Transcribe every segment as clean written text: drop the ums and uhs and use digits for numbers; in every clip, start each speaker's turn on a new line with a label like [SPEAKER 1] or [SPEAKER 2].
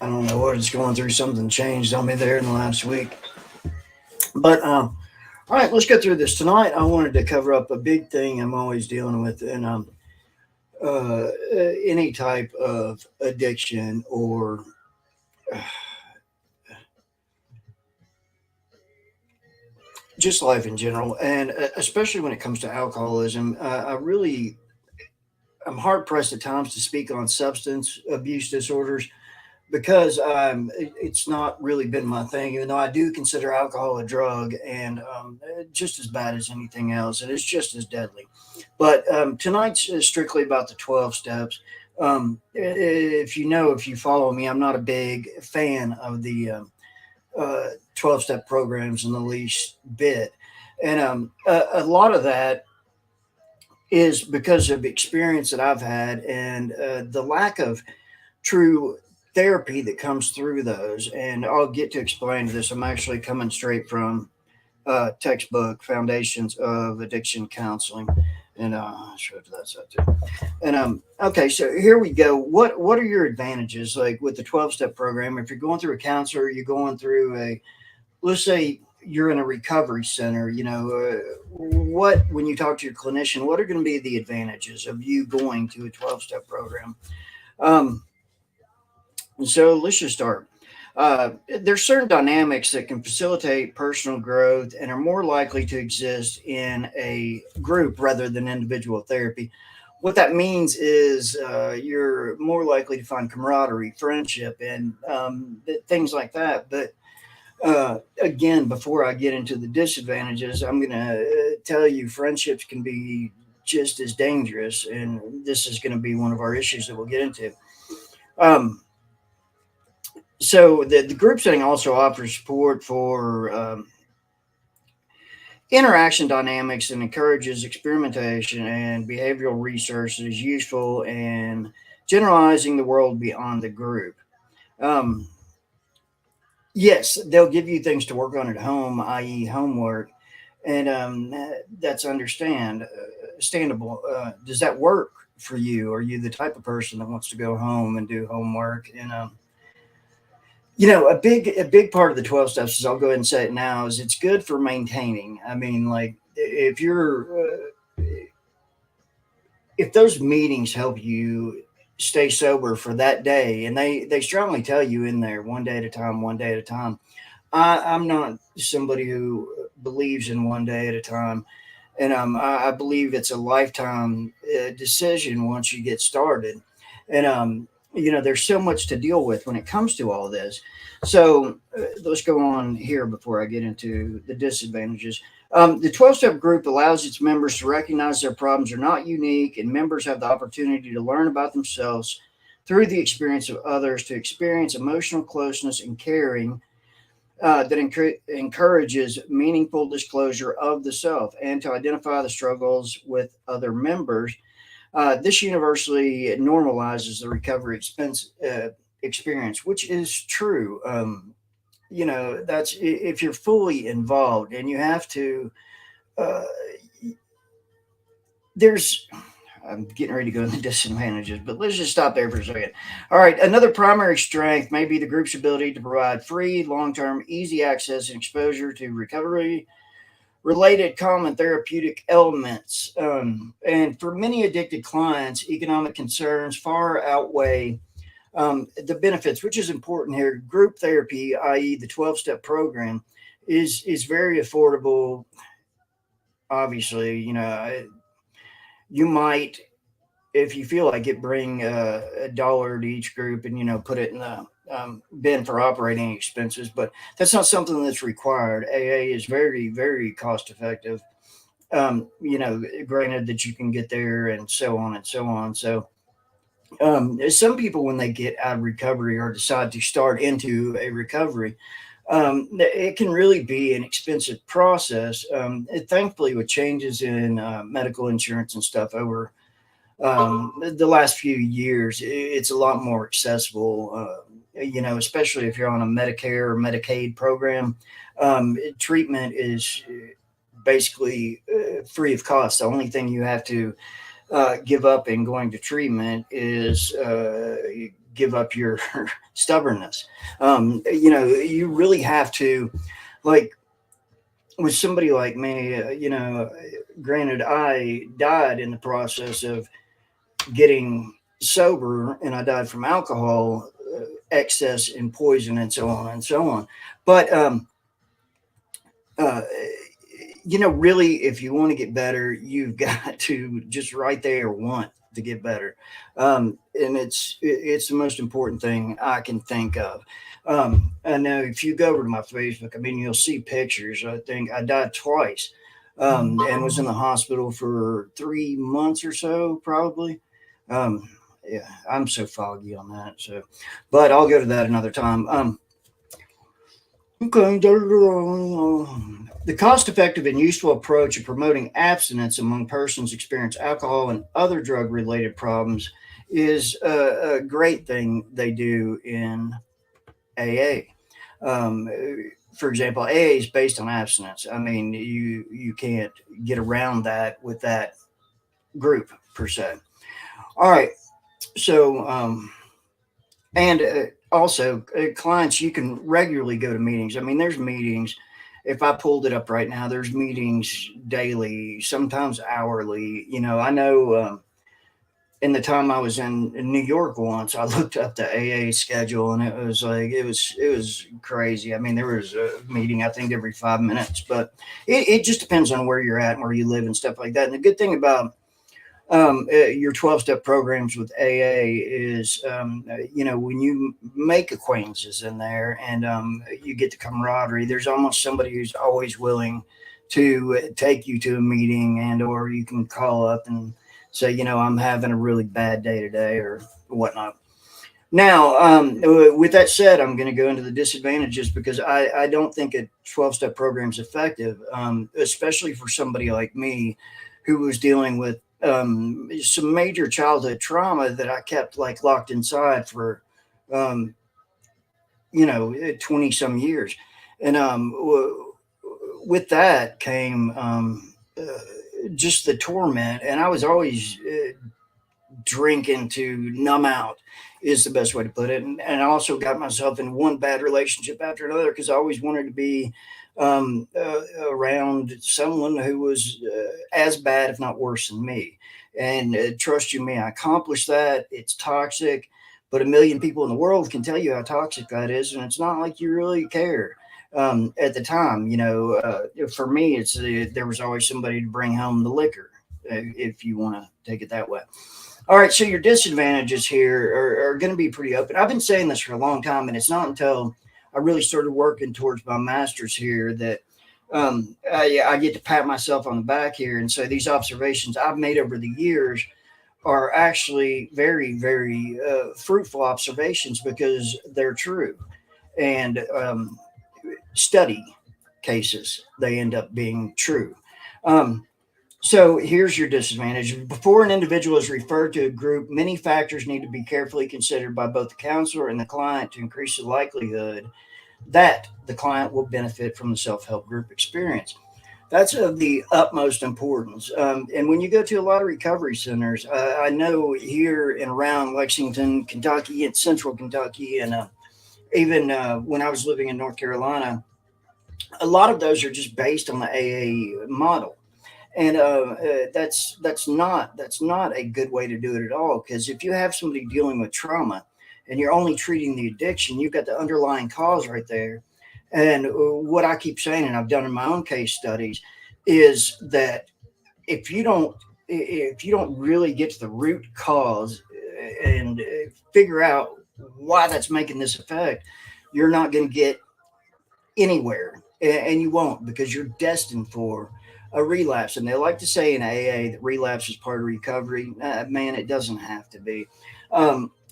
[SPEAKER 1] I don't know what it's going through. Something changed on me there in the last week. But all right, let's get through this tonight. I wanted to cover up a big thing I'm always dealing with, and any type of addiction or just life in general, and especially when it comes to alcoholism. I'm hard pressed at times to speak on substance abuse disorders because it's not really been my thing, even though I do consider alcohol a drug and just as bad as anything else, and it's just as deadly. But tonight's is strictly about the 12 steps. If you follow me, I'm not a big fan of the 12 step programs in the least bit. And a lot of that is because of experience that I've had and the lack of true therapy that comes through those. And I'll get to explain this. I'm actually coming straight from textbook Foundations of Addiction Counseling. And I'll show it to that side too. And okay, so here we go. What are your advantages like with the 12 step program? If you're going through a counselor, you're going through a, let's say you're in a recovery center, what, when you talk to your clinician, what are going to be the advantages of you going to a 12 step program? Um, so let's just start. Uh, there's certain dynamics that can facilitate personal growth and are more likely to exist in a group rather than individual therapy. What that means is you're more likely to find camaraderie, friendship, and things like that. But again, before I get into the disadvantages, I'm going to tell you friendships can be just as dangerous, and this is going to be one of our issues that we'll get into. Um, the group setting also offers support for interaction dynamics and encourages experimentation and behavioral research that is useful in generalizing the world beyond the group. Um, yes, they'll give you things to work on at home, i.e., homework, and that's understandable. Does that work for you? Are you the type of person that wants to go home and do homework? And a big part of the 12 steps is, I'll go ahead and say it now, is it's good for maintaining. I mean, like if those meetings help you stay sober for that day, and they strongly tell you in there, one day at a time, one day at a time. I'm not somebody who believes in one day at a time, and I believe it's a lifetime decision once you get started. And there's so much to deal with when it comes to all this. So let's go on here before I get into the disadvantages. The 12 step group allows its members to recognize their problems are not unique, and members have the opportunity to learn about themselves through the experience of others, to experience emotional closeness and caring that encourages meaningful disclosure of the self, and to identify the struggles with other members. This universally normalizes the recovery experience, which is true. That's if you're fully involved, and you have to. Uh, there's I'm getting ready to go into disadvantages, but let's just stop there for a second. All right, another primary strength may be the group's ability to provide free, long term, easy access and exposure to recovery related common therapeutic elements. And for many addicted clients, economic concerns far outweigh the benefits, which is important here. Group therapy, i.e., the 12 step program, is very affordable. Obviously, you might, if you feel like it, bring $1 to each group and put it in the bin for operating expenses, but that's not something that's required. AA is very, very cost effective. Granted that you can get there and so on and so on. So some people, when they get out of recovery or decide to start into a recovery, it can really be an expensive process. Thankfully, with changes in medical insurance and stuff over the last few years, it's a lot more accessible. Especially if you're on a Medicare or Medicaid program, treatment is basically free of cost. The only thing you have to give up in going to treatment is give up your stubbornness. You really have to, like, with somebody like me, granted, I died in the process of getting sober, and I died from alcohol excess and poison and so on and so on. But uh, really, if you want to get better, you've got to just right there want to get better, and it's the most important thing I can think of. I know if you go over to my Facebook, I mean, you'll see pictures. I think I died twice, and was in the hospital for 3 months or so, probably. Um, yeah, I'm so foggy on that. So, but I'll go to that another time. Okay. The cost effective and useful approach of promoting abstinence among persons experiencing alcohol and other drug related problems is a great thing they do in AA. Um, for example, AA is based on abstinence. I mean, you can't get around that with that group per se. All right. So, and also, clients, you can regularly go to meetings. I mean, there's meetings. If I pulled it up right now, there's meetings daily, sometimes hourly. I know in the time I was in New York once, I looked up the AA schedule, and it was like it was crazy. I mean, there was a meeting I think every 5 minutes, but it just depends on where you're at and where you live and stuff like that. And the good thing about your 12 step programs with AA is, when you make acquaintances in there, and you get the camaraderie, there's almost somebody who's always willing to take you to a meeting, and or you can call up and say, I'm having a really bad day today or whatnot. Now, with that said, I'm going to go into the disadvantages because I don't think a 12 step program is effective, especially for somebody like me who was dealing with some major childhood trauma that I kept like locked inside for, um, 20 some years. And with that came just the torment. And I was always drinking to numb out, is the best way to put it. And I also got myself in one bad relationship after another because I always wanted to be around someone who was as bad, if not worse than me. And trust you me, I accomplished that. It's toxic, but a million people in the world can tell you how toxic that is. And it's not like you really care. At the time, for me, there was always somebody to bring home the liquor, if you want to take it that way. All right, so your disadvantages here are going to be pretty open. I've been saying this for a long time, and it's not until I really started working towards my master's here that I get to pat myself on the back here and say these observations I've made over the years are actually very, very fruitful observations because they're true. And study cases, they end up being true. Um, so here's your disadvantage. Before an individual is referred to a group, many factors need to be carefully considered by both the counselor and the client to increase the likelihood that the client will benefit from the self help group experience. That's of the utmost importance. And when you go to a lot of recovery centers, I know here and around Lexington, Kentucky, and Central Kentucky, and even when I was living in North Carolina, a lot of those are just based on the AA model. And that's not a good way to do it at all. Because if you have somebody dealing with trauma, and you're only treating the addiction, you've got the underlying cause right there. And what I keep saying, and I've done in my own case studies, is that if you don't if you don't really get to the root cause and figure out why that's making this effect, you're not going to get anywhere, and you won't, because you're destined for a relapse. And they like to say in AA that relapse is part of recovery. Man, it doesn't have to be.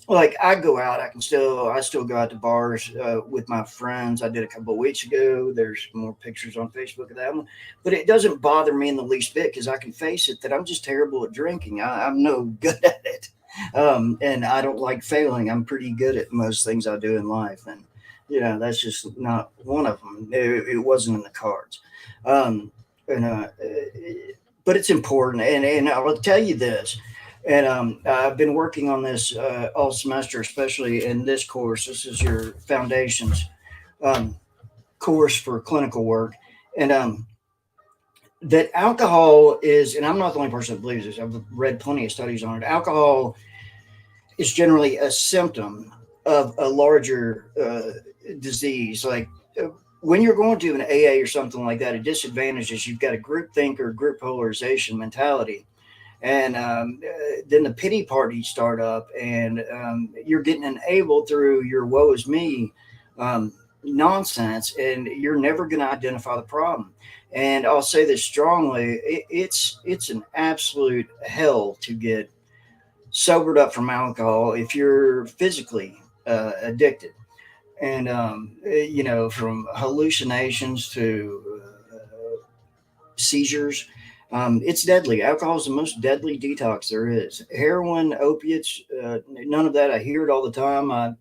[SPEAKER 1] Like I go out, I still go out to bars with my friends. I did a couple of weeks ago. There's more pictures on Facebook of that one, but it doesn't bother me in the least bit because I can face it that I'm just terrible at drinking. I'm no good at it, and I don't like failing. I'm pretty good at most things I do in life, and that's just not one of them. It wasn't in the cards. Um, and but it's important, and I'll tell you this. And I've been working on this all semester, especially in this course. This is your foundations um, course for clinical work. And that alcohol is, and I'm not the only person that believes this, I've read plenty of studies on it. Alcohol is generally a symptom of a larger disease. Like when you're going to an AA or something like that, a disadvantage is you've got a group think or group polarization mentality. And then the pity parties start up, and you're getting enabled through your woe is me um, nonsense, and you're never going to identify the problem. And I'll say this strongly: it's an absolute hell to get sobered up from alcohol if you're physically addicted. And from hallucinations to seizures. It's deadly. Alcohol is the most deadly detox there is. Heroin, opiates, none of that. I hear it all the time. I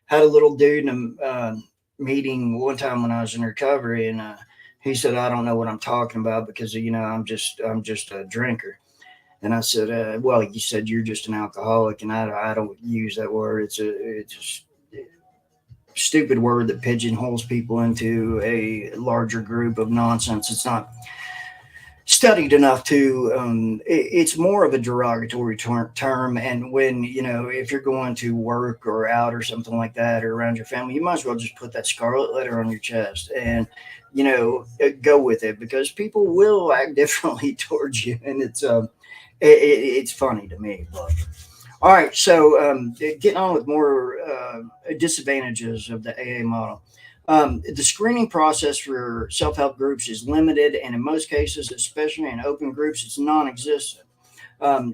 [SPEAKER 1] had a little dude in a meeting one time when I was in recovery, and he said, "I don't know what I'm talking about because I'm just a drinker." And I said, "Well, you said you're just an alcoholic, and I don't use that word. It's a stupid word that pigeonholes people into a larger group of nonsense. It's not studied enough to it's more of a derogatory term. And when if you're going to work or out or something like that or around your family, you might as well just put that scarlet letter on your chest and go with it, because people will act differently towards you. And it's funny to me. But all right, so getting on with more disadvantages of the AA model. The screening process for self help groups is limited, and in most cases, especially in open groups, it's non existent.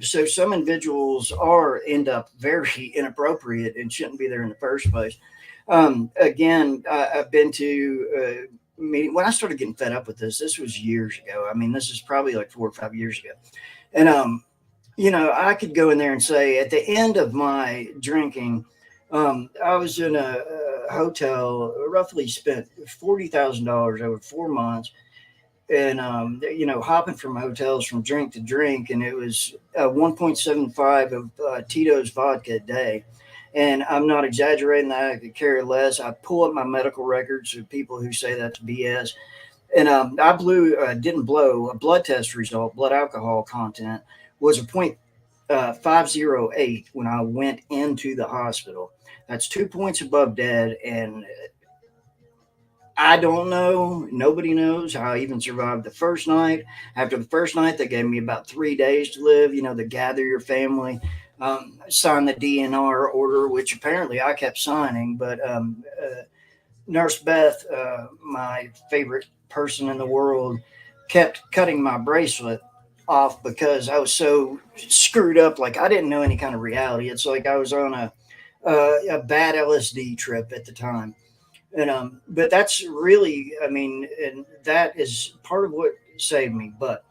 [SPEAKER 1] So some individuals are end up very inappropriate and shouldn't be there in the first place. Again, I've been to meeting when I started getting fed up with this. This was years ago. I mean, this is probably like 4 or 5 years ago, and I could go in there and say at the end of my drinking, I was in a hotel, roughly spent $40,000 over 4 months, and hopping from hotels from drink to drink, and it was 1.75 of Tito's vodka a day. And I'm not exaggerating that. I could care less. I pull up my medical records of people who say that's BS. And I didn't blow a blood test result. Blood alcohol content was a point 508 when I went into the hospital. That's 2 points above dead. And I don't know. Nobody knows how I even survived the first night. After the first night, they gave me about 3 days to live, to gather your family, sign the DNR order, which apparently I kept signing. But Nurse Beth, my favorite person in the world, kept cutting my bracelet off because I was so screwed up. Like I didn't know any kind of reality. It's like I was on a bad LSD trip at the time. And but that's really, I mean, and that is part of what saved me. But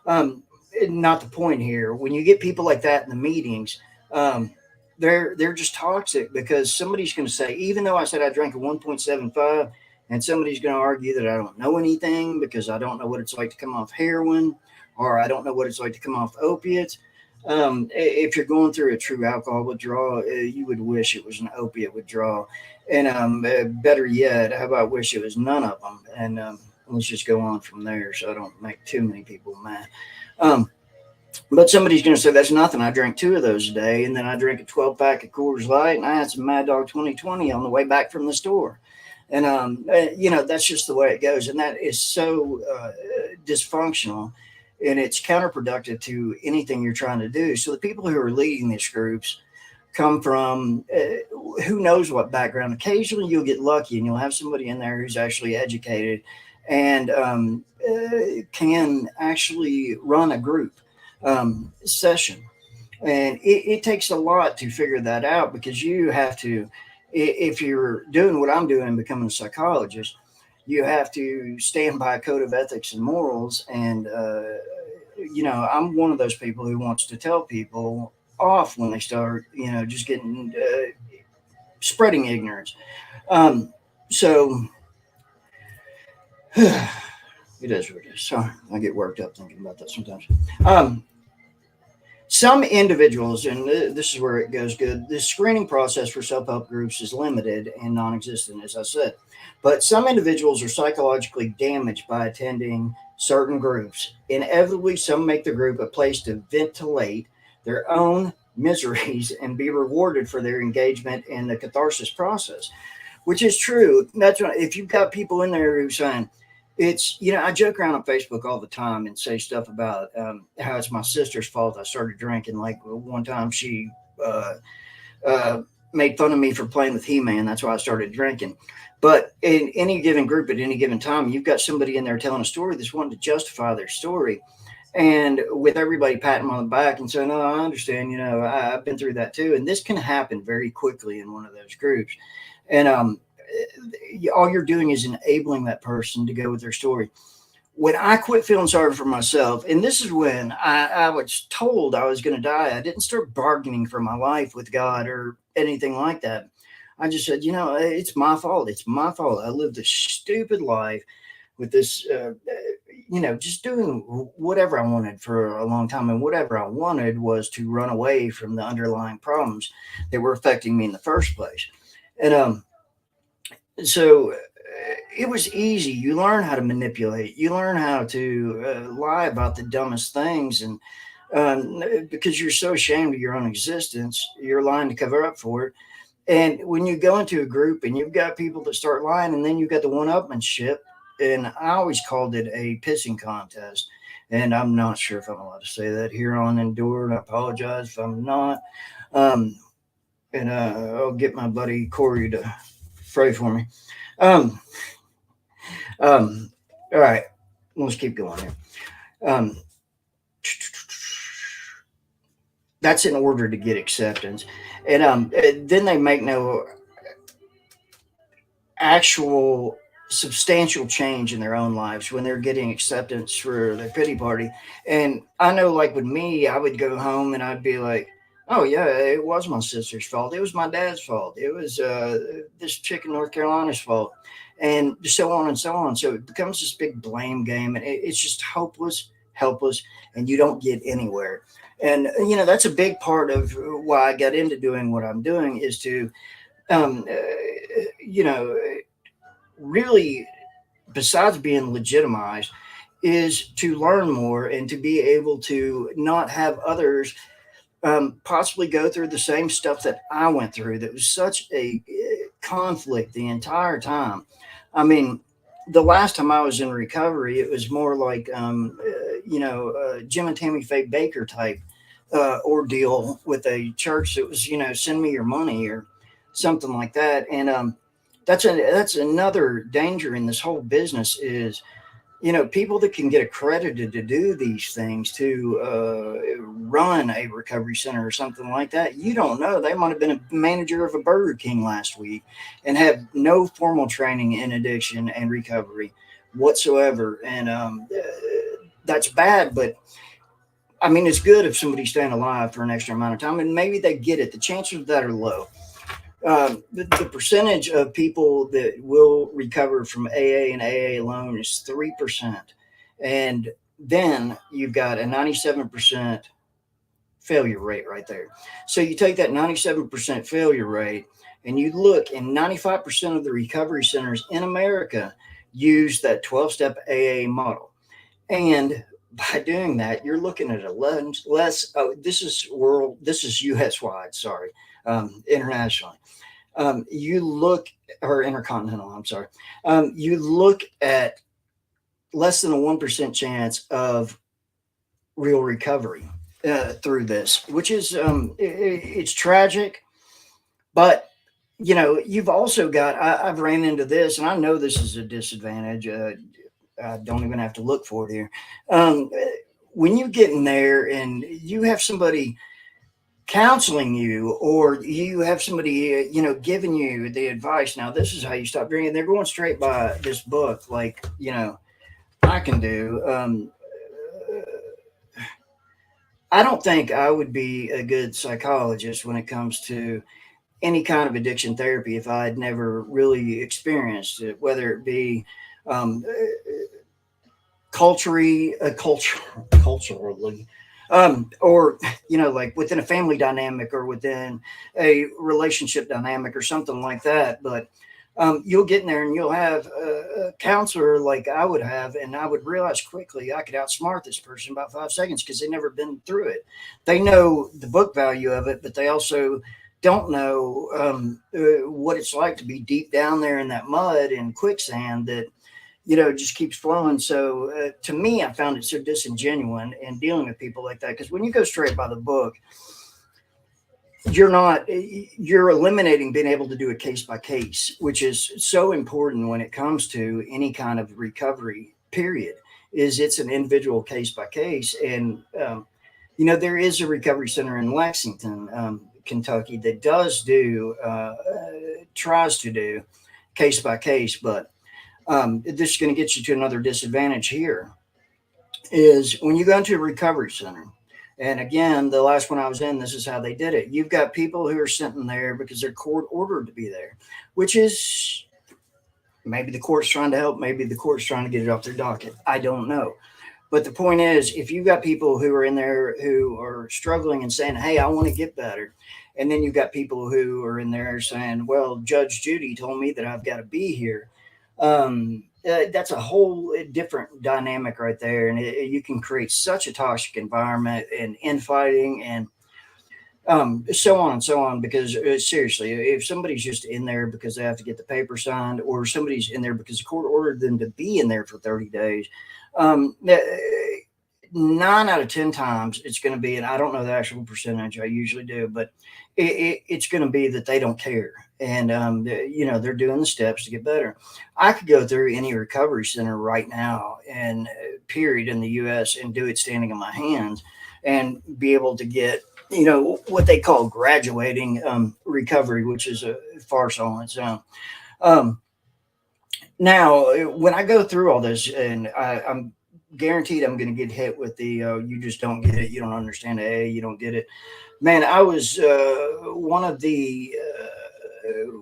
[SPEAKER 1] um, not the point here. When you get people like that in the meetings, um, they're just toxic, because somebody's going to say, even though I said I drank a 1.75, and somebody's going to argue that I don't know anything because I don't know what it's like to come off heroin, or I don't know what it's like to come off opiates. If you're going through a true alcohol withdrawal, you would wish it was an opiate withdrawal. And better yet, how about wish it was none of them? And let's just go on from there so I don't make too many people mad. Um, but somebody's going to say, that's nothing. I drank two of those a day, and then I drank a 12 pack of Coors Light, and I had some Mad Dog 2020 on the way back from the store. And, that's just the way it goes. And that is so dysfunctional, and it's counterproductive to anything you're trying to do. So the people who are leading these groups come from who knows what background. Occasionally you'll get lucky and you'll have somebody in there who's actually educated and can actually run a group session. And it takes a lot to figure that out, because you have to, if you're doing what I'm doing, becoming a psychologist, you have to stand by a code of ethics and morals. And, I'm one of those people who wants to tell people off when they start, just getting spreading ignorance. So it is what it is. Sorry, I get worked up thinking about that sometimes. Um, Some individuals, and this is where it goes good, the screening process for self help groups is limited and non existent, as I said. But some individuals are psychologically damaged by attending certain groups. Inevitably, some make the group a place to ventilate their own miseries and be rewarded for their engagement in the catharsis process, which is true. That's what, if you've got people in there who saying, it's, I joke around on Facebook all the time and say stuff about how it's my sister's fault I started drinking. Like one time she uh, uh, made fun of me for playing with He-Man. That's why I started drinking. But in any given group at any given time, you've got somebody in there telling a story that's wanting to justify their story. And with everybody patting them on the back and saying, "Oh, I understand. I've been through that too." And this can happen very quickly in one of those groups. And all you're doing is enabling that person to go with their story. When I quit feeling sorry for myself, and this is when I was told I was going to die, I didn't start bargaining for my life with God or anything like that. I just said, it's my fault. It's my fault. I lived this stupid life with this, just doing whatever I wanted for a long time. And whatever I wanted was to run away from the underlying problems that were affecting me in the first place. And so it was easy. You learn how to manipulate. You learn how to lie about the dumbest things, and because you're so ashamed of your own existence, you're lying to cover up for it. And when you go into a group and you've got people that start lying, and then you've got the one-upmanship, and I always called it a pissing contest. And I'm not sure if I'm allowed to say that here on Endure, and I apologize if I'm not. And I'll get my buddy Corey to pray for me. Um, all right, let's keep going here. Um, that's in order to get acceptance. And then they make no actual substantial change in their own lives when they're getting acceptance for their pity party. And I know, like with me, I would go home and I'd be like, "Oh yeah, it was my sister's fault. It was my dad's fault. It was this chick in North Carolina's fault," and so on and so on. So it becomes this big blame game, and it's just hopeless, helpless, and you don't get anywhere. And that's a big part of why I got into doing what I'm doing, is to, um, you know, really, besides being legitimized, is to learn more and to be able to not have others possibly go through the same stuff that I went through. That was such a conflict the entire time. I mean, the last time I was in recovery, it was more like, Jim and Tammy Faye Baker type ordeal with a church that was, send me your money or something like that. And that's another danger in this whole business is, people that can get accredited to do these things, to run a recovery center or something like that. You don't know. They might have been a manager of a Burger King last week and have no formal training in addiction and recovery whatsoever. And that's bad. But I mean, it's good if somebody's staying alive for an extra amount of time, and maybe they get it. The chances of that are low. The percentage of people that will recover from AA and AA alone is 3%. And then you've got a 97% failure rate right there. So you take that 97% failure rate and you look, and 95% of the recovery centers in America use that 12-step AA model. And by doing that, you're looking at 11 less. Oh, this is US wide, sorry, internationally. You look, or intercontinental, I'm sorry. You look at less than a 1% chance of real recovery through this, which is, it's tragic. But, you've also got, I've ran into this, and I know this is a disadvantage. I don't even have to look for it here. When you get in there and you have somebody counseling you, or you have somebody giving you the advice, now this is how you stop drinking, they're going straight by this book, like I can do. I don't think I would be a good psychologist when it comes to any kind of addiction therapy if I had never really experienced it, whether it be culturally, Or, like within a family dynamic or within a relationship dynamic or something like that. But you'll get in there and you'll have a counselor like I would have, and I would realize quickly I could outsmart this person about 5 seconds because they've never been through it. They know the book value of it, but they also don't know what it's like to be deep down there in that mud and quicksand that just keeps flowing. So to me, I found it so disingenuous in dealing with people like that, because when you go straight by the book, you're eliminating being able to do a case by case, which is so important when it comes to any kind of recovery period. Is it's an individual case by case. And there is a recovery center in Lexington, Kentucky, that does do tries to do case by case. But this is going to get you to another disadvantage here, is when you go into a recovery center. And again, the last one I was in, this is how they did it. You've got people who are sitting there because they're court ordered to be there, which is, maybe the court's trying to help, maybe the court's trying to get it off their docket. I don't know. But the point is, if you've got people who are in there who are struggling and saying, hey, I want to get better, and then you've got people who are in there saying, well, Judge Judy told me that I've got to be here. That's a whole different dynamic right there. And you can create such a toxic environment and infighting and so on and so on. Because seriously, if somebody's just in there because they have to get the paper signed, or somebody's in there because the court ordered them to be in there for 30 days, 9 out of 10 times it's going to be, and I don't know the actual percentage, I usually do, but it's going to be that they don't care. And, they're doing the steps to get better. I could go through any recovery center right now and period in the US and do it standing on my hands and be able to get, what they call graduating recovery, which is a farce on its own. Um, Now, when I go through all this, and I'm guaranteed I'm going to get hit with the you just don't get it, you don't understand you don't get it. Man, I was one of the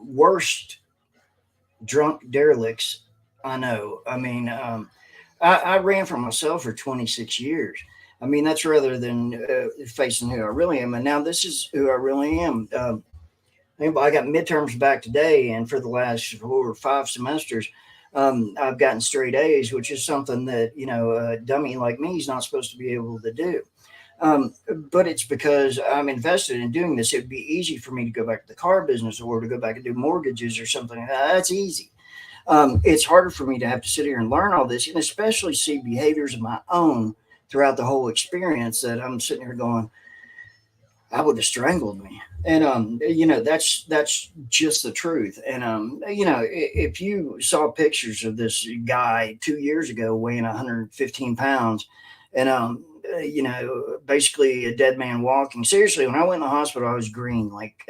[SPEAKER 1] worst drunk derelicts I know. I mean, I ran for myself for 26 years. I mean, that's rather than facing who I really am. And now this is who I really am. I got midterms back today, and for the last 4 or 5 semesters, I've gotten straight A's, which is something that a dummy like me is not supposed to be able to do. Um, but it's because I'm invested in doing this. It'd be easy for me to go back to the car business or to go back and do mortgages or something like that. That's easy. It's harder for me to have to sit here and learn all this, and especially see behaviors of my own throughout the whole experience that I'm sitting here going, I would have strangled me. And that's just the truth. And if you saw pictures of this guy 2 years ago weighing 115 pounds, and basically a dead man walking. Seriously, when I went in the hospital, I was green. Like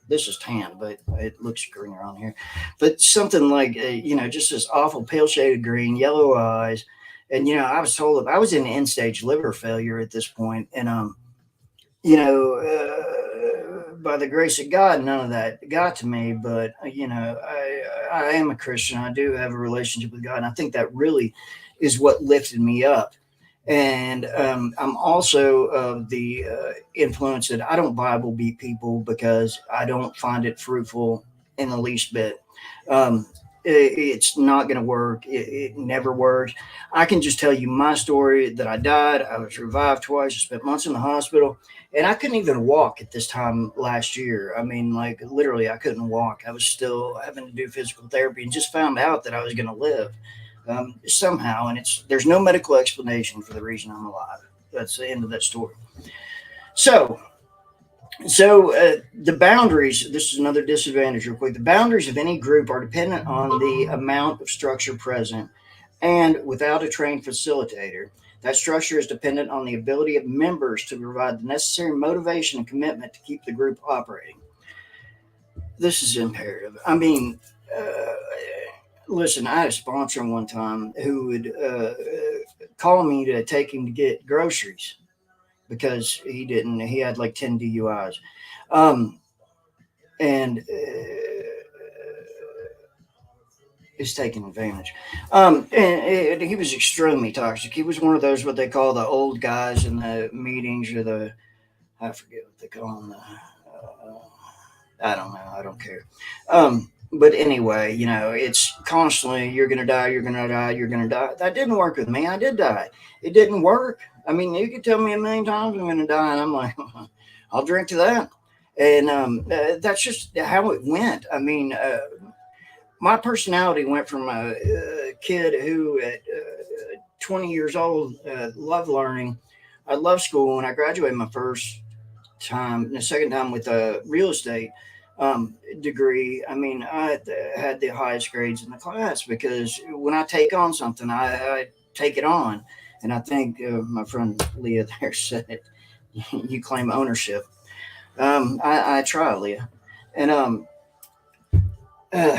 [SPEAKER 1] this is tan, but it looks greener on here. But something like just this awful pale shaded green, yellow eyes. And I was told I was in end stage liver failure at this point, and by the grace of God, none of that got to me. But I am a Christian. I do have a relationship with God, and I think that really is what lifted me up. And I'm also of the influence that I don't Bible beat people because I don't find it fruitful in the least bit. Um, it's not going to work. It never works. I can just tell you my story that I died. I was revived twice. I spent months in the hospital, and I couldn't even walk at this time last year. I mean, like literally, I couldn't walk. I was still having to do physical therapy, and just found out that I was going to live somehow. And there's no medical explanation for the reason I'm alive. That's the end of that story. So the boundaries, this is another disadvantage real quick. The boundaries of any group are dependent on the amount of structure present, and without a trained facilitator, that structure is dependent on the ability of members to provide the necessary motivation and commitment to keep the group operating. This is imperative. I mean, listen, I had a sponsor one time who would call me to take him to get groceries because he had like 10 DUIs. Um, and is taking advantage. And he was extremely toxic. He was one of those what they call the old guys in the meetings, or the, I forget what they call them. I don't know. I don't care. But anyway, it's constantly, you're gonna die, you're gonna die, you're gonna die. That didn't work with me. I did die. It didn't work. I mean, you could tell me a million times I'm gonna die, and I'm like, I'll drink to that. And that's just how it went. I mean, my personality went from a kid who at 20 years old loved learning. I loved school. When I graduated my first time, the second time with a real estate degree, I mean, I had the highest grades in the class because when I take on something, I take it on. And I think my friend Leah there said it, you claim ownership. I try, Leah. And uh,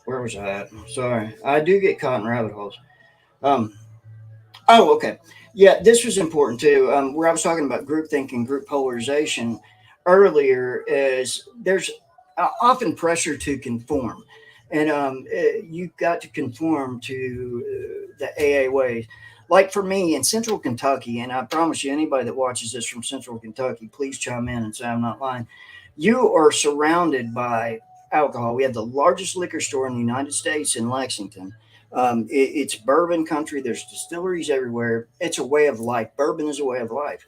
[SPEAKER 1] where was I at? Sorry, I do get caught in rabbit holes. Um, oh, okay. Yeah, this was important too. Where I was talking about group thinking, group polarization earlier, is there's often pressure to conform, and you've got to conform to the AA ways. Like for me in Central Kentucky, and I promise you, anybody that watches this from Central Kentucky, please chime in and say I'm not lying. You are surrounded by alcohol. We have the largest liquor store in the United States in Lexington. It's bourbon country. There's distilleries everywhere. It's a way of life. Bourbon is a way of life.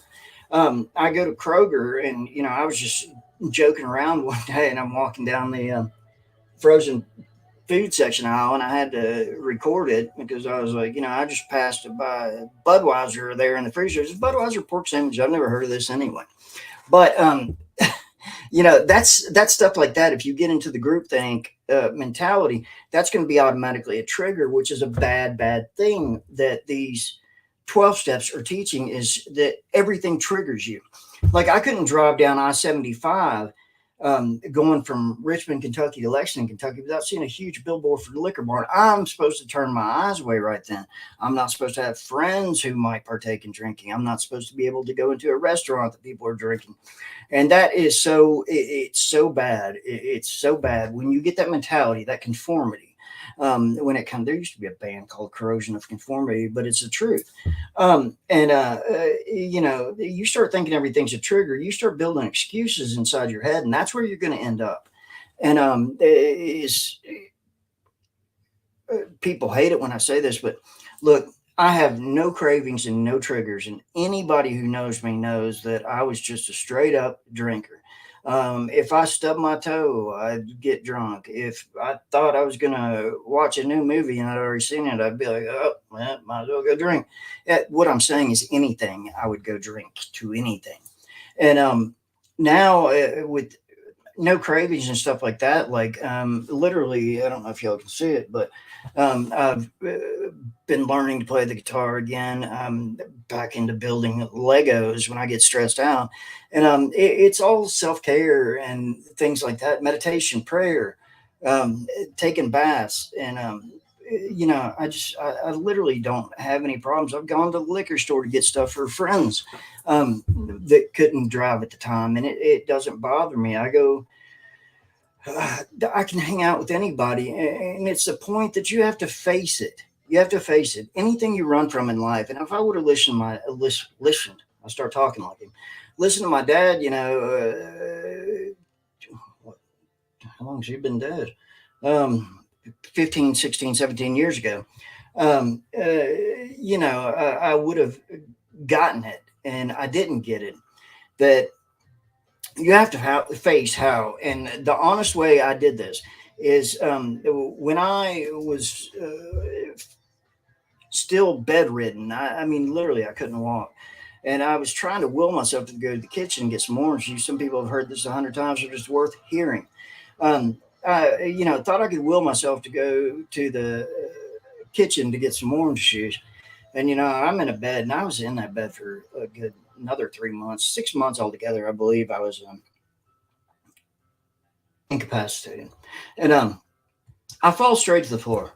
[SPEAKER 1] I go to Kroger, and I was just joking around one day, and I'm walking down the frozen food section aisle, and I had to record it because I was like, I just passed by Budweiser there in the freezer. It's a Budweiser pork sandwich. I've never heard of this anyway. But that's stuff like that. If you get into the groupthink mentality, that's going to be automatically a trigger, which is a bad thing that these 12 steps are teaching, is that everything triggers you. Like I couldn't drive down I-75 going from Richmond, Kentucky to Lexington, Kentucky without seeing a huge billboard for the liquor barn. I'm supposed to turn my eyes away right then. I'm not supposed to have friends who might partake in drinking. I'm not supposed to be able to go into a restaurant that people are drinking. And that is it's so bad. It's so bad when you get that mentality, that conformity. When it comes, there used to be a band called Corrosion of Conformity, but it's the truth. You start thinking everything's a trigger. You start building excuses inside your head, and that's where you're going to end up. And people hate it when I say this, but look, I have no cravings and no triggers. And anybody who knows me knows that I was just a straight up drinker. If I stubbed my toe, I'd get drunk. If I thought I was going to watch a new movie and I'd already seen it, I'd be like, oh, well, might as well go drink. What I'm saying is anything, I would go drink to anything. And now with no cravings and stuff like that, like literally, I don't know if y'all can see it, but I've been learning to play the guitar again. Back into building Legos when I get stressed out, and it's all self care and things like that, meditation, prayer, taking baths, and I literally don't have any problems. I've gone to the liquor store to get stuff for friends that couldn't drive at the time, and it doesn't bother me. I go, I can hang out with anybody, and it's the point that you have to face it. You have to face it. Anything you run from in life, and if I would have listened, I start talking like him. Listen to my dad. How long has he been dead? 15, 16, 17 years ago. I would have gotten it, and I didn't get it. That you have to face how. And the honest way I did this is when I was still bedridden. I mean, literally, I couldn't walk. And I was trying to will myself to go to the kitchen and get some orange juice. Some people have heard this 100 times, but it's worth hearing. Thought I could will myself to go to the kitchen to get some orange juice. And, I'm in a bed, and I was in that bed for a good another 3 months, 6 months altogether. I believe I was incapacitated. And I fall straight to the floor.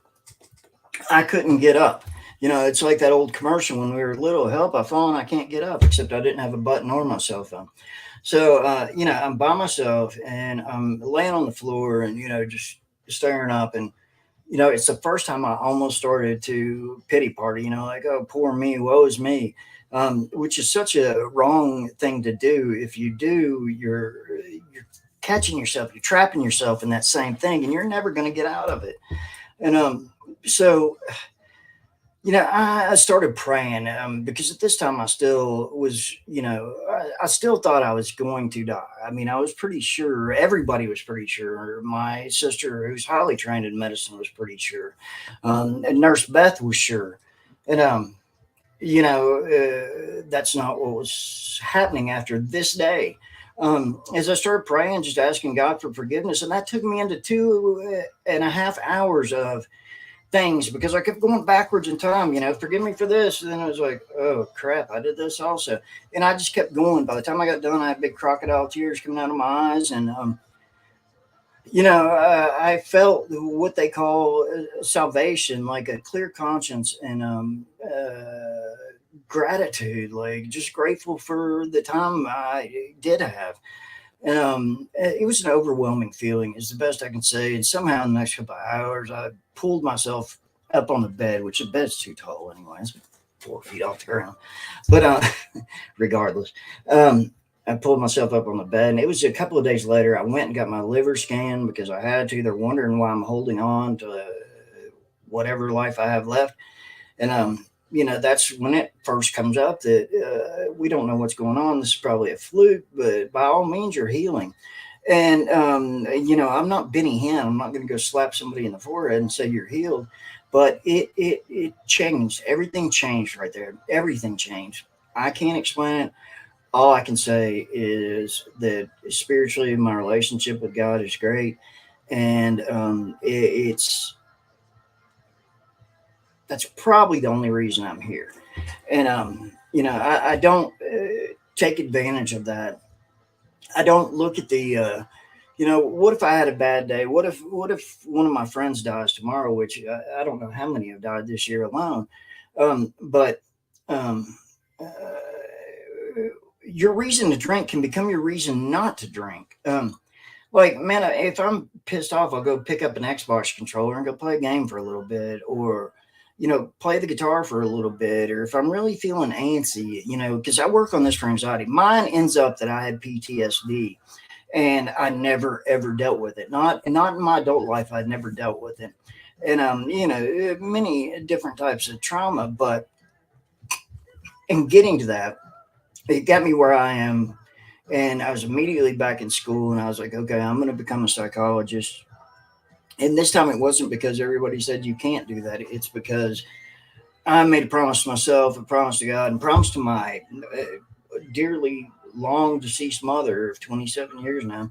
[SPEAKER 1] I couldn't get up. It's like that old commercial when we were little, help, I've fallen, I can't get up, except I didn't have a button or my cell phone. So, I'm by myself, and I'm laying on the floor and, just staring up, and it's the first time I almost started to pity party, like, oh, poor me, woe is me, which is such a wrong thing to do. If you do, you're catching yourself, you're trapping yourself in that same thing, and you're never going to get out of it. And so I started praying, because at this time I still was, I still thought I was going to die. I mean, I was pretty sure, everybody was pretty sure. My sister, who's highly trained in medicine, was pretty sure. And Nurse Beth was sure. And, that's not what was happening after this day. As I started praying, just asking God for forgiveness, and that took me into 2.5 hours of things, because I kept going backwards in time, forgive me for this. And then I was like, oh crap, I did this also. And I just kept going. By the time I got done, I had big crocodile tears coming out of my eyes. And, I felt what they call salvation, like a clear conscience, and gratitude, like just grateful for the time I did have. And it was an overwhelming feeling, is the best I can say. And somehow in the next couple of hours, I pulled myself up on the bed, which the bed's too tall anyway. It's 4 feet off the ground. But regardless, I pulled myself up on the bed. And it was a couple of days later, I went and got my liver scanned, because I had to. They're wondering why I'm holding on to whatever life I have left. And that's when it first comes up that we don't know what's going on. This is probably a fluke, but by all means, you're healing. And I'm not Benny Hinn. I'm not going to go slap somebody in the forehead and say you're healed. But it changed. Everything changed right there. Everything changed. I can't explain it. All I can say is that spiritually, my relationship with God is great, and it's that's probably the only reason I'm here. And I don't take advantage of that. I don't look at the what if I had a bad day? What if one of my friends dies tomorrow? Which I don't know how many have died this year alone. But um, uh, your reason to drink can become your reason not to drink. Like, man, if I'm pissed off, I'll go pick up an Xbox controller and go play a game for a little bit, or play the guitar for a little bit. Or if I'm really feeling antsy, because I work on this for anxiety. Mine ends up that I had PTSD, and I never ever dealt with it. Not in my adult life, I'd never dealt with it, and many different types of trauma. But in getting to that, it got me where I am, and I was immediately back in school, and I was like, okay, I'm going to become a psychologist. And this time it wasn't because everybody said you can't do that. It's because I made a promise to myself, a promise to God, and promise to my dearly long deceased mother of 27 years now,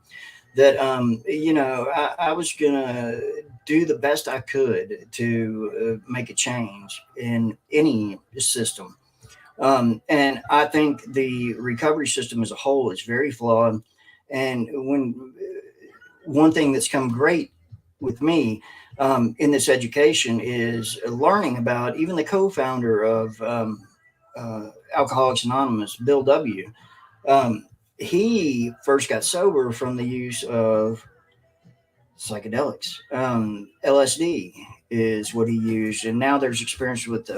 [SPEAKER 1] that I was gonna do the best I could to make a change in any system. And I think the recovery system as a whole is very flawed. And one thing that's come great with me in this education is learning about even the co-founder of Alcoholics Anonymous, Bill W. Um, he first got sober from the use of psychedelics. LSD is what he used, and now there's experience with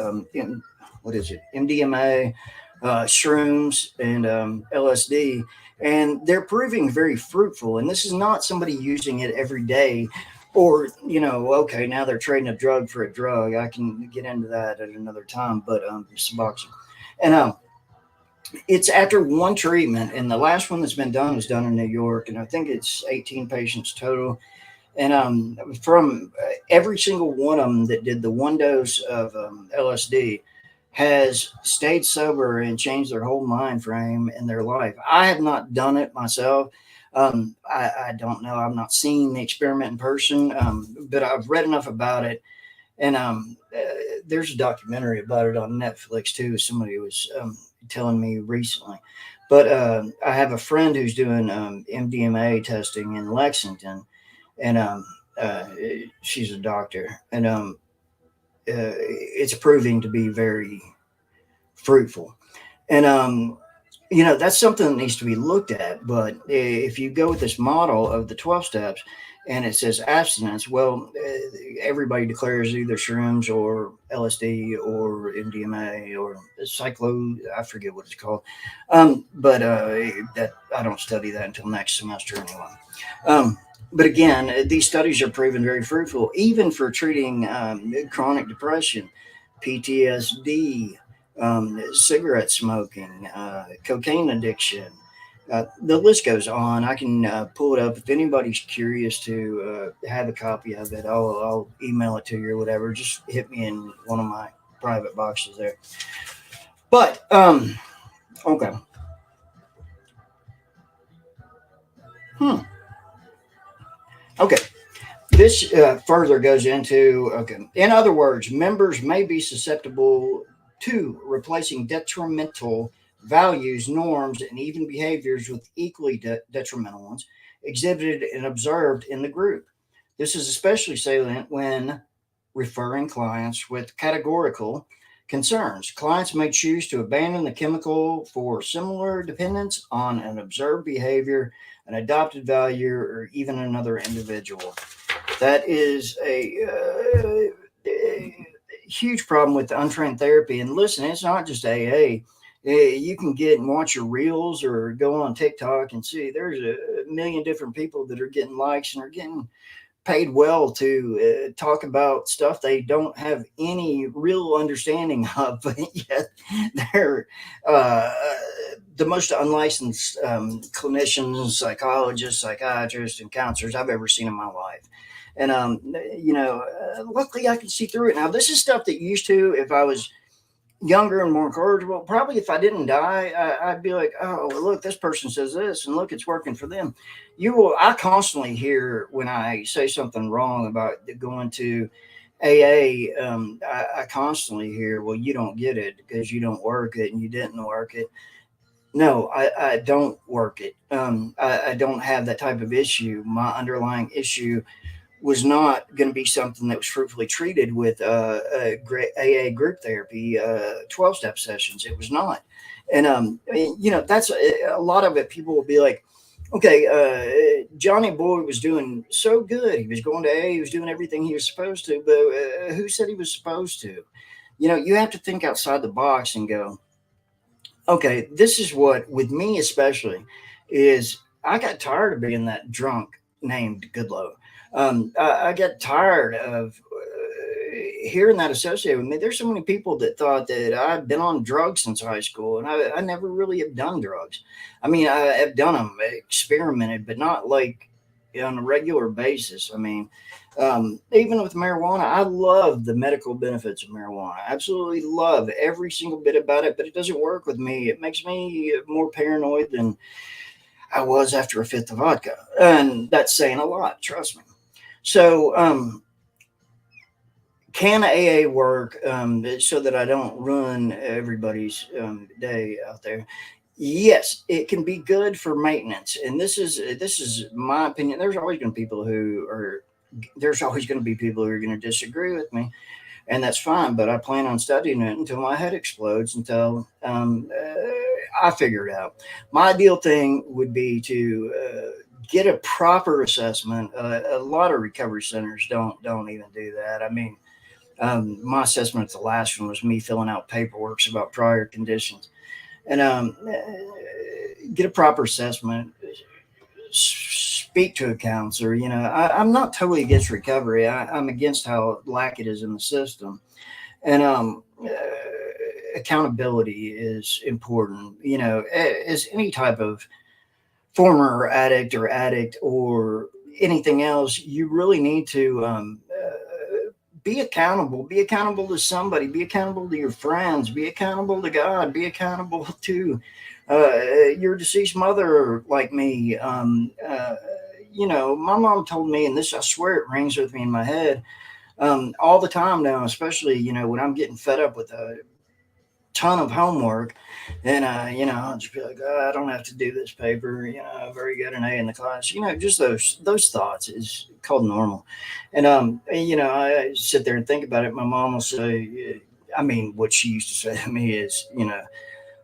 [SPEAKER 1] what is it, MDMA, shrooms, and LSD, and they're proving very fruitful. And this is not somebody using it every day, or okay, now they're trading a drug for a drug. I can get into that at another time, but Suboxone, and it's after one treatment, and the last one that's been done was done in New York, and I think it's 18 patients total. And from every single one of them that did the one dose of LSD has stayed sober and changed their whole mind frame in their life. I have not done it myself. I don't know. I've not seen the experiment in person, but I've read enough about it. And there's a documentary about it on Netflix too. Somebody was telling me recently. But I have a friend who's doing MDMA testing in Lexington, and she's a doctor, and it's proving to be very fruitful. And that's something that needs to be looked at. But if you go with this model of the 12 steps, and it says abstinence. Well, everybody declares either shrooms or LSD or MDMA or cyclo. I forget what it's called, but that I don't study that until next semester anyway. But again, these studies are proven very fruitful, even for treating chronic depression, PTSD, cigarette smoking, cocaine addiction. The list goes on. I can pull it up if anybody's curious to have a copy of it. I'll email it to you or whatever. Just hit me in one of my private boxes there. But okay. Hmm. Okay. This further goes into, okay. In other words, members may be susceptible to replacing detrimental values, norms, and even behaviors with equally detrimental ones exhibited and observed in the group. This is especially salient when referring clients with categorical concerns. Clients may choose to abandon the chemical for similar dependence on an observed behavior, an adopted value, or even another individual. That is a huge problem with untrained therapy. And listen, it's not just AA. You can get and watch your reels or go on TikTok and see there's a million different people that are getting likes and are getting paid well to talk about stuff they don't have any real understanding of, but yet they're uh, the most unlicensed clinicians, psychologists, psychiatrists, and counselors I've ever seen in my life. And luckily I can see through it now. This is stuff that used to, if I was younger and more incorrigible, probably if I didn't die, I'd be like, oh, well, look, this person says this, and look, it's working for them. I constantly hear when I say something wrong about going to AA, I constantly hear, well, you don't get it because you don't work it and you didn't work it. No, I don't work it. I don't have that type of issue. My underlying issue was not going to be something that was fruitfully treated with AA group therapy, 12 step sessions. It was not. And, that's a lot of it. People will be like, okay, Johnny Boy was doing so good. He was going to AA, he was doing everything he was supposed to, but who said he was supposed to? You have to think outside the box and go, okay, this is what, with me especially, is I got tired of being that drunk named Goodlow. I got tired of hearing that associated with me. There's so many people that thought that I've been on drugs since high school, and I never really have done drugs. I mean, I have done them, experimented, but not like on a regular basis. I mean, even with marijuana, I love the medical benefits of marijuana. I absolutely love every single bit about it, but it doesn't work with me. It makes me more paranoid than I was after a fifth of vodka. And that's saying a lot, trust me. So, can AA work so that I don't ruin everybody's day out there? Yes, it can be good for maintenance, and this is my opinion. There's always going to be people who are going to disagree with me, and that's fine. But I plan on studying it until my head explodes, until I figure it out. My ideal thing would be to get a proper assessment. A lot of recovery centers don't even do that. I mean, my assessment at the last one was me filling out paperwork about prior conditions, and get a proper assessment. Speak to a counselor. I'm not totally against recovery. I'm against how lack it is in the system, and accountability is important. As any type of former addict or anything else, you really need to be accountable. Be accountable to somebody. Be accountable to your friends. Be accountable to God. Be accountable to your deceased mother, like me. My mom told me, and this, I swear it rings with me in my head all the time now, especially, when I'm getting fed up with a ton of homework. And, I'll just be like, oh, I don't have to do this paper, very good, an A in the class, just those thoughts is called normal. And, I sit there and think about it. My mom will say, I mean, what she used to say to me is,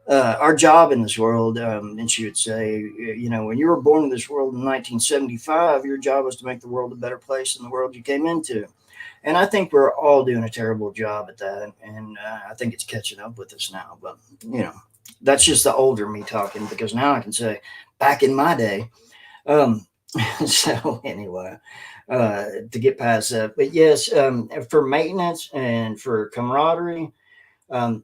[SPEAKER 1] our job in this world, and she would say, when you were born in this world in 1975, your job was to make the world a better place than the world you came into. And I think we're all doing a terrible job at that, and I think it's catching up with us now. But you know, that's just the older me talking, because now I can say, back in my day. Um, so anyway, to get past that, but yes, for maintenance and for camaraderie,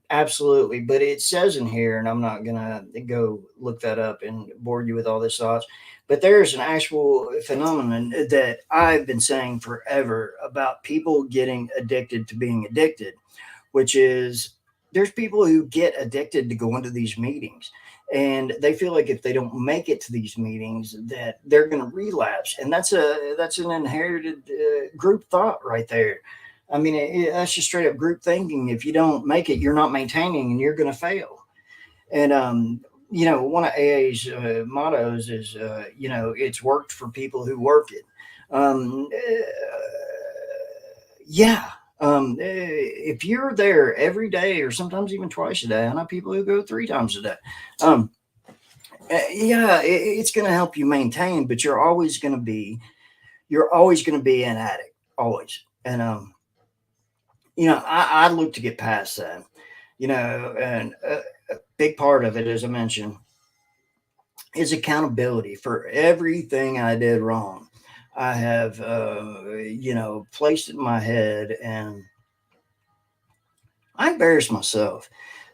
[SPEAKER 1] absolutely. But it says in here, and I'm not gonna go look that up and bore you with all this thoughts, but there's an actual phenomenon that I've been saying forever about people getting addicted to being addicted, which is there's people who get addicted to going to these meetings, and they feel like if they don't make it to these meetings that they're going to relapse, and that's an inherited group thought right there. I mean, that's just straight up group thinking. If you don't make it, you're not maintaining, and you're going to fail. And one of AA's mottos is, it's worked for people who work it. Yeah. If you're there every day, or sometimes even twice a day, I know people who go 3 times a day. Um, yeah, it's going to help you maintain, but you're always going to be an addict, always. And I look to get past that. And a big part of it, as I mentioned, is accountability for everything I did wrong. I have, placed it in my head, and I embarrass myself.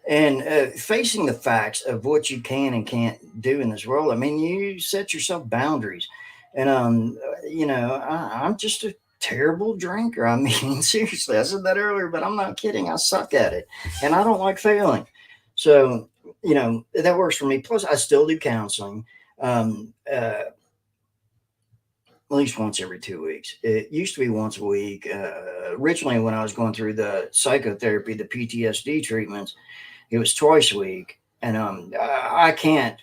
[SPEAKER 1] And facing the facts of what you can and can't do in this world, I mean, you set yourself boundaries. And, I'm just a terrible drinker. I mean, seriously, I said that earlier, but I'm not kidding. I suck at it, and I don't like failing. So, that works for me. Plus, I still do counseling. At least once every 2 weeks. It used to be once a week. Originally, when I was going through the psychotherapy, the PTSD treatments, it was twice a week. And I can't,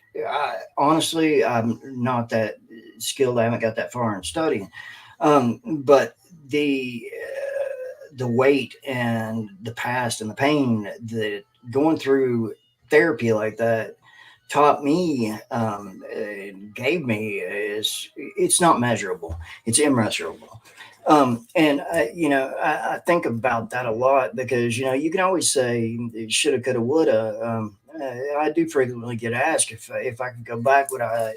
[SPEAKER 1] honestly, I'm not that skilled. I haven't got that far in studying. But the weight and the past and the pain that going through therapy like that taught me, gave me, is it's not measurable, it's immeasurable. And I think about that a lot, because you can always say shoulda, coulda, woulda. I do frequently get asked if I could go back, would I?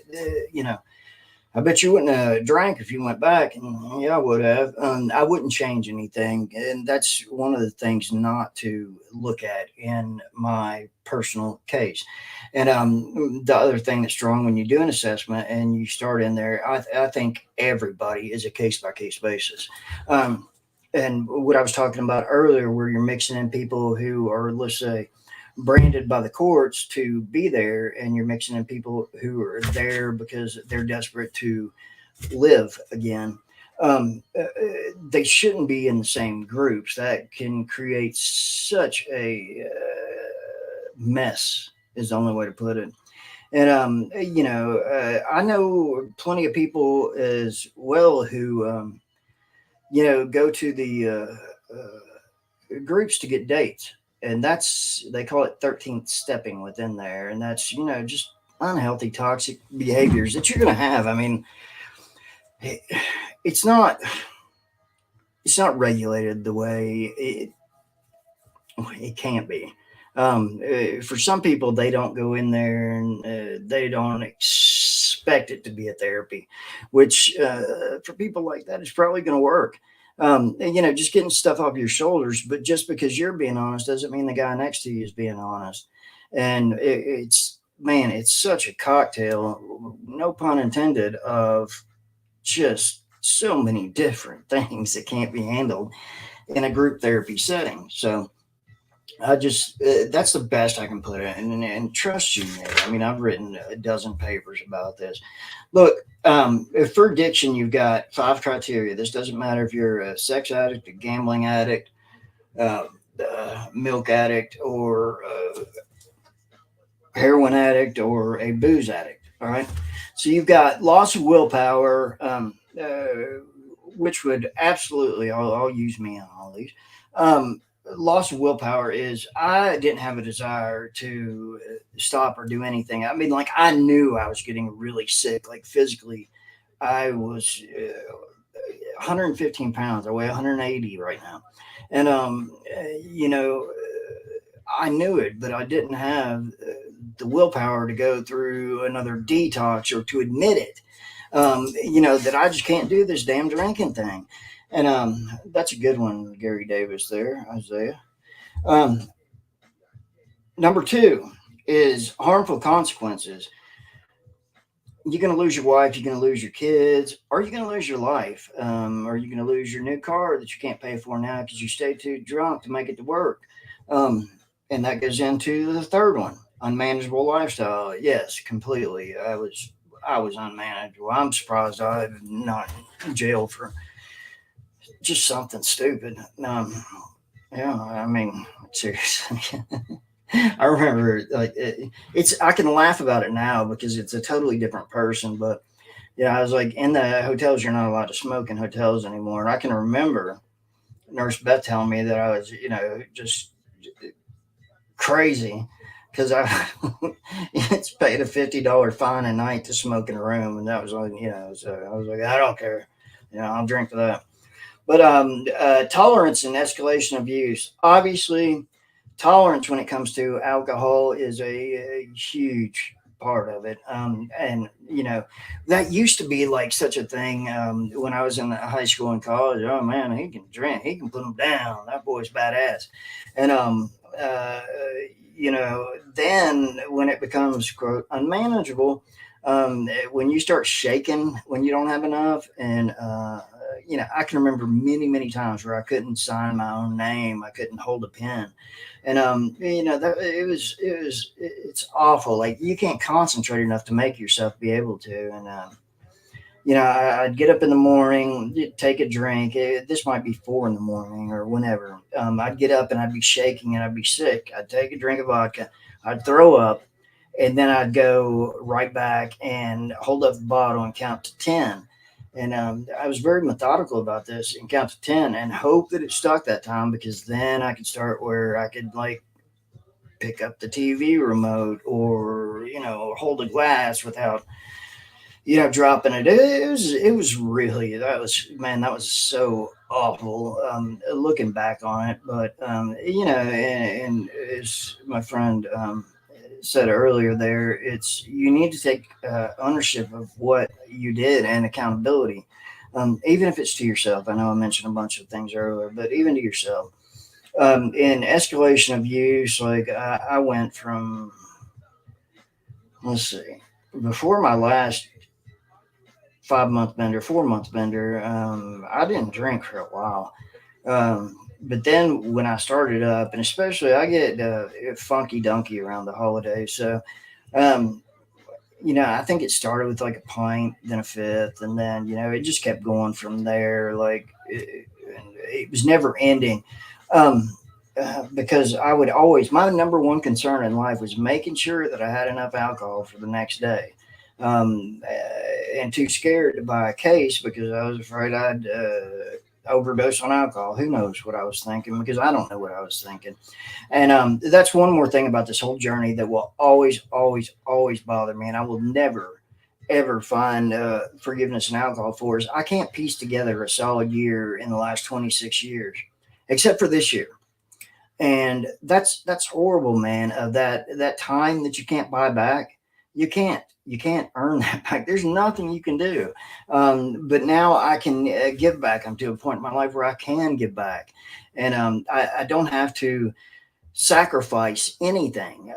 [SPEAKER 1] I bet you wouldn't have drank if you went back. And yeah, I would have. I wouldn't change anything. And that's one of the things not to look at in my personal case. And the other thing that's strong when you do an assessment and you start in there, I think everybody is a case by case basis. Um, and what I was talking about earlier, where you're mixing in people who are, let's say, branded by the courts to be there, and you're mixing in people who are there because they're desperate to live again. They shouldn't be in the same groups. That can create such a mess, is the only way to put it. And I know plenty of people as well who go to the groups to get dates, and that's, they call it 13th stepping within there, and that's just unhealthy, toxic behaviors that you're going to have. I mean, it, it's not it's not regulated the way it can't be. For some people, they don't go in there, and they don't expect it to be a therapy, which for people like that is probably going to work. Just getting stuff off your shoulders. But just because you're being honest doesn't mean the guy next to you is being honest. And it's, man, it's such a cocktail, no pun intended, of just so many different things that can't be handled in a group therapy setting. So I just that's the best I can put it. And trust you, me. I mean, I've written a dozen papers about this. Look, for addiction, you've got 5 criteria. This doesn't matter if you're a sex addict, a gambling addict, uh, milk addict, or heroin addict, or a booze addict. All right. So you've got loss of willpower, which would absolutely, I'll use me on all these. loss of willpower is I didn't have a desire to stop or do anything. I mean, like I knew I was getting really sick, like physically. I was 115 pounds. I weigh 180 right now, and you know, I knew it, but I didn't have the willpower to go through another detox or to admit it. That I just can't do this damn drinking thing. And that's a good one, Gary Davis there, Isaiah. Um, Number two is harmful consequences. You're going to lose your wife, you're going to lose your kids, or you're going to lose your life. Or you're going to lose your new car that you can't pay for now because you stay too drunk to make it to work. Um, and that goes into the third one, unmanageable lifestyle. Yes, completely. I was unmanageable. I'm surprised I'm not in jail for just something stupid. Yeah, I mean, seriously. I remember it's I can laugh about it now because it's a totally different person. But yeah, I was like in the hotels. You're not allowed to smoke in hotels anymore. And I can remember Nurse Beth telling me that I was, just crazy because I it's paid a $50 fine a night to smoke in a room, and that was like, so I was like, I don't care, I'll drink for that. But tolerance and escalation of use. Obviously, tolerance when it comes to alcohol is a huge part of it. And that used to be like such a thing when I was in high school and college. Oh man, he can drink, he can put them down. That boy's badass. And uh, you know, then when it becomes quote unmanageable, when you start shaking when you don't have enough, and I can remember many, many times where I couldn't sign my own name, I couldn't hold a pen, and that it's awful. Like you can't concentrate enough to make yourself be able to, and I'd get up in the morning, take a drink. This might be 4 in the morning or whenever. I'd get up and I'd be shaking and I'd be sick. I'd take a drink of vodka, I'd throw up, and then I'd go right back and hold up the bottle and count to 10. And I was very methodical about this and count to 10 and hope that it stuck that time because then I could start where I could like pick up the TV remote or, hold a glass without, dropping it. It was really, that was so awful looking back on it. But, and as my friend, said earlier there, you need to take ownership of what you did and accountability, even if it's to yourself. I know I mentioned a bunch of things earlier, but even to yourself. In escalation of use, like I went from, let's see, before my last 5 month bender, 4 month bender, I didn't drink for a while. But then when I started up, and especially I get funky dunky around the holidays. So, um, I think it started with like a pint, then a fifth, and then, it just kept going from there. Like it was never ending. Um, because I would always, my number one concern in life was making sure that I had enough alcohol for the next day. And too scared to buy a case because I was afraid I'd overdose on alcohol. Who knows what I was thinking because I don't know what I was thinking. And that's one more thing about this whole journey that will always, always, always bother me. And I will never, ever find forgiveness in alcohol for is I can't piece together a solid year in the last 26 years, except for this year. And that's horrible, man. Of that time that you can't buy back, you can't earn that back. There's nothing you can do. But now I can give back. I'm to a point in my life where I can give back, and I don't have to sacrifice anything.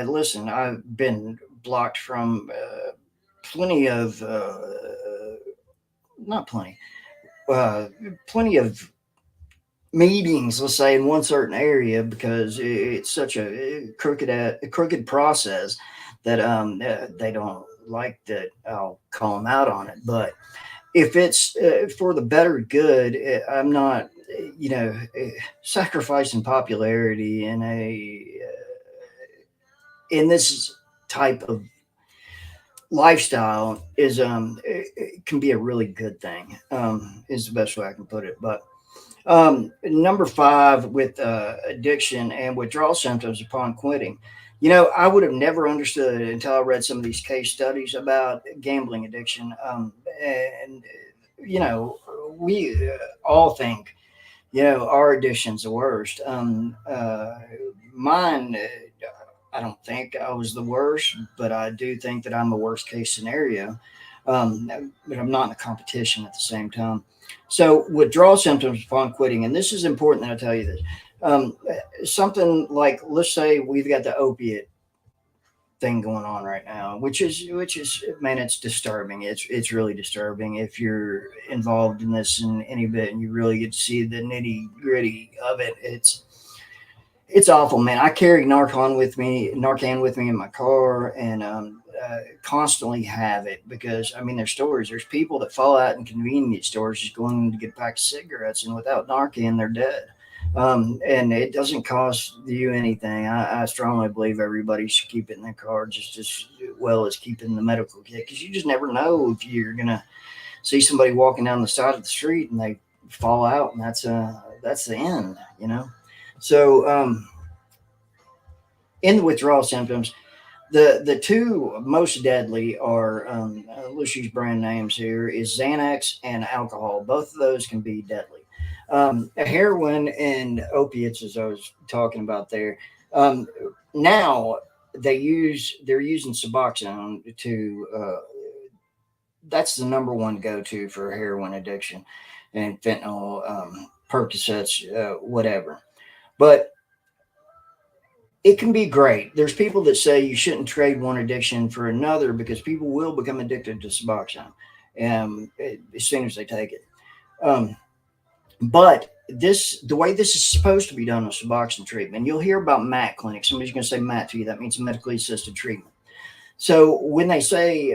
[SPEAKER 1] Listen. I've been blocked from plenty of not plenty, uh, plenty of meetings, let's say, in one certain area because it's such a crooked process that they don't like that I'll call them out on it. But if it's for the better good, I'm not, sacrificing popularity in this type of lifestyle is it can be a really good thing. Is the best way I can put it. But Number five, with addiction and withdrawal symptoms upon quitting. You know, I would have never understood it until I read some of these case studies about gambling addiction. And, you know, we all think, you know, our addiction's the worst. Mine, I don't think I was the worst, but I do think that I'm the worst case scenario. Um, but I'm not in a competition at the same time. So withdrawal symptoms upon quitting, and this is important that I tell you this. Something like, let's say we've got the opiate thing going on right now, which is man, it's disturbing. It's really disturbing if you're involved in this in any bit and you really get to see the nitty gritty of it. It's awful, man. I carry Narcan with me in my car, and constantly have it because I mean, there's stories. There's people that fall out in convenience stores just going to get a pack of cigarettes, and without Narcan, they're dead. And it doesn't cost you anything. I strongly believe everybody should keep it in their car just as well as keeping the medical kit, because you just never know if you're gonna see somebody walking down the side of the street and they fall out, and that's the end, you know. So in the withdrawal symptoms, the two most deadly are, let's use brand names here, is Xanax and alcohol. Both of those can be deadly. Heroin and opiates, as I was talking about there. Um, Now they're using Suboxone to that's the number one go to for heroin addiction, and fentanyl, Percocets, whatever. But it can be great. There's people that say you shouldn't trade one addiction for another because people will become addicted to Suboxone, as soon as they take it. Um, but the way this is supposed to be done with Suboxone treatment, you'll hear about MAT clinics. Somebody's going to say MAT to you. That means medically assisted treatment. So when they say,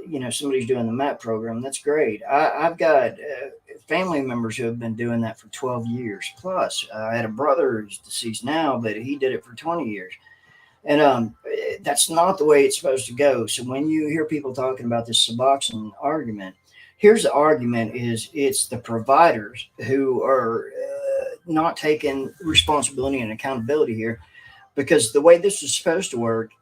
[SPEAKER 1] you know, somebody's doing the MAP program, that's great. I've got family members who have been doing that for 12 years plus. I had a brother who's deceased now, but he did it for 20 years. And that's not the way it's supposed to go. So when you hear people talking about this Suboxone argument, here's the argument: is it's the providers who are not taking responsibility and accountability here, because the way this is supposed to work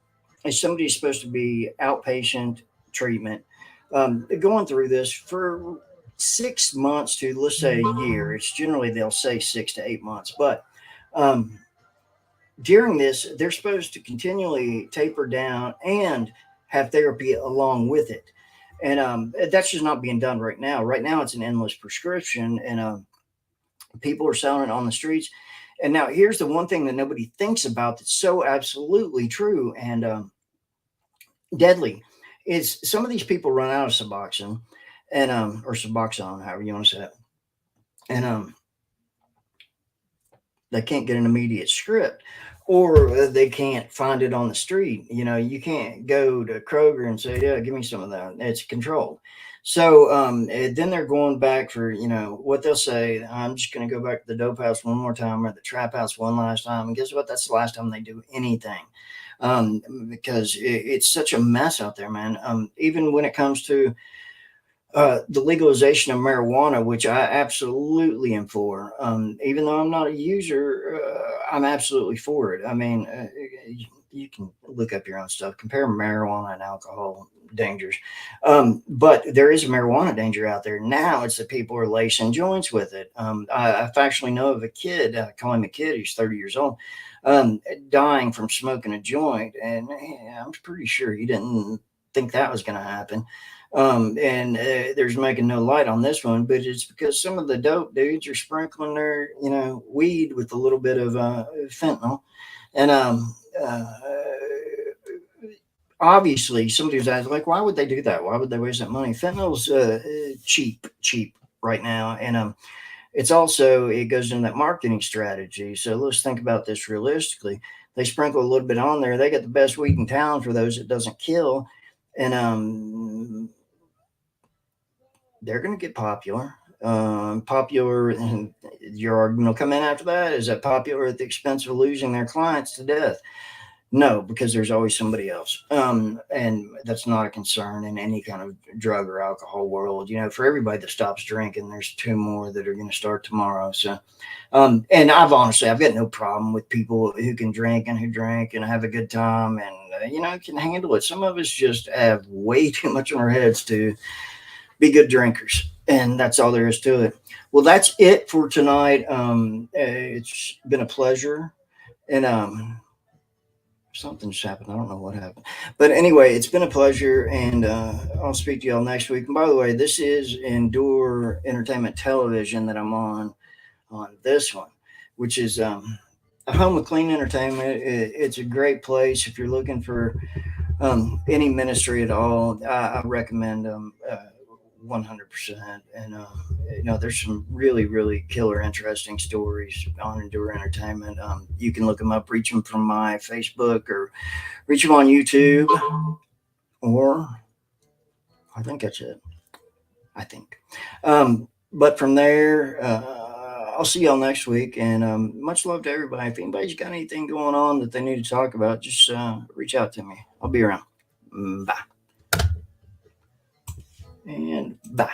[SPEAKER 1] is somebody's supposed to be outpatient treatment, going through this for 6 months to, let's say, a year. It's generally, they'll say 6 to 8 months, but um, during this, they're supposed to continually taper down and have therapy along with it. And that's just not being done right now. Right now, it's an endless prescription, and people are selling it on the streets. And now, here's the one thing that nobody thinks about that's so absolutely true and deadly: is some of these people run out of Suboxone, and or Suboxone, however you want to say it, and they can't get an immediate script, or they can't find it on the street. You know, you can't go to Kroger and say, yeah, give me some of that. It's controlled. So then they're going back for, you know, what they'll say: I'm just going to go back to the dope house one more time, or the trap house one last time. And guess what? That's the last time they do anything, because it's such a mess out there, man. Even when it comes to the legalization of marijuana, which I absolutely am for. Even though I'm not a user, I'm absolutely for it. I mean, you can look up your own stuff, compare marijuana and alcohol dangers. But there is a marijuana danger out there. Now it's that people are lacing joints with it. I factually know of a kid, I call him a kid, he's 30 years old, dying from smoking a joint. And I'm pretty sure he didn't think that was going to happen. And there's making no light on this one, but it's because some of the dope dudes are sprinkling their, you know, weed with a little bit of fentanyl. And obviously, somebody was asking, like, why would they do that? Why would they waste that money? Fentanyl's cheap right now. And it's also, it goes into that marketing strategy. So let's think about this realistically. They sprinkle a little bit on there. They got the best weed in town for those it doesn't kill. And they're going to get popular. Popular, and your argument will come in after that: is that popular at the expense of losing their clients to death? No, because there's always somebody else. And that's not a concern in any kind of drug or alcohol world. For everybody that stops drinking, there's two more that are going to start tomorrow. So, and I've got no problem with people who can drink and who drink and have a good time and, can handle it. Some of us just have way too much on our heads to be good drinkers. And that's all there is to it. Well, that's it for tonight. It's been a pleasure. And, something just happened. I don't know what happened. But anyway, it's been a pleasure, and I'll speak to y'all next week. And by the way, this is Endure Entertainment Television that I'm on this one, which is a home of clean entertainment. It's a great place if you're looking for any ministry at all. I recommend 100%. And there's some really, really killer, interesting stories on Endure Entertainment. You can look them up, reach them from my Facebook, or reach them on YouTube, or I think that's it. I think. But from there, I'll see y'all next week. And much love to everybody. If anybody's got anything going on that they need to talk about, just reach out to me. I'll be around. Bye. And bye.